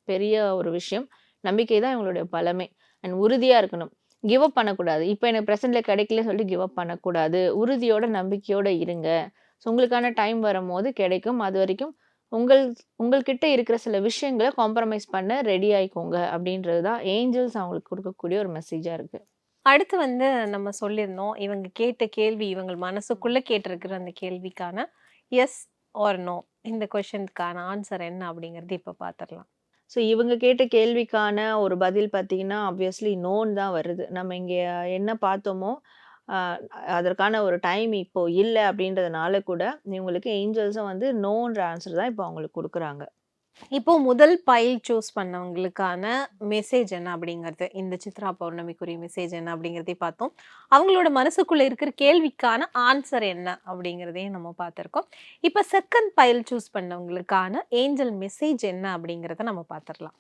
பெரிய ஒரு விஷயம். நம்பிக்கை தான் இவங்களுடைய பலமே. அண்ட் உறுதியா இருக்கணும். கிவ் அப் பண்ணக்கூடாது. இப்ப எனக்கு பிரசன்ட்ல கிடைக்கலன்னு சொல்லிட்டு கிவ் அப் பண்ணக்கூடாது. உறுதியோட, நம்பிக்கையோட இருங்க. ஸோ உங்களுக்கான டைம் வரும்போது கிடைக்கும். அதுவரைக்கும் உங்கள் உங்கள்கிட்ட இருக்கிற சில விஷயங்கள காம்ப்ரமைஸ் பண்ண ரெடி ஆயிக்கோங்க அப்படின்றது தான் ஏஞ்சல்ஸ் அவங்களுக்கு குடுக்கக்கூடிய ஒரு மெசேஜா இருக்கு. அடுத்து வந்து நம்ம சொல்லியிருந்தோம். இவங்க கேட்ட கேள்வி, இவங்க மனசுக்குள்ள கேட்டிருக்கிற அந்த கேள்விக்கான எஸ் ஆர் நோ இந்த கொஸ்டினுக்கான ஆன்சர் என்ன அப்படிங்கிறது இப்ப பார்த்துரலாம். ஸோ இவங்க கேட்ட கேள்விக்கான ஒரு பதில் பார்த்தீங்கன்னா, ஆப்வியஸ்லி நோன்னு தான் வருது. நம்ம இங்க என்ன பார்த்தோமோ, அ அதற்கான ஒரு டைம் இப்போ இல்ல அப்படின்றதுனால கூட, இவங்களுக்கு ஏஞ்சல்ஸும் வந்து நோன்ற ஆன்சர் தான் இப்போ அவங்களுக்கு குடுக்குறாங்க. இப்போ முதல் பைல் சூஸ் பண்ணவங்களுக்கான மெசேஜ் என்ன அப்படிங்கிறது, இந்த சித்ரா பௌர்ணமிக்குரிய மெசேஜ் என்ன அப்படிங்கிறதையும் பார்த்தோம். அவங்களோட மனசுக்குள்ள இருக்கிற கேள்விக்கான ஆன்சர் என்ன அப்படிங்கிறதையும் நம்ம பார்த்துருக்கோம். இப்ப செகண்ட் பைல் சூஸ் பண்ணவங்களுக்கான ஏஞ்சல் மெசேஜ் என்ன அப்படிங்கிறத நம்ம பார்த்துரலாம்.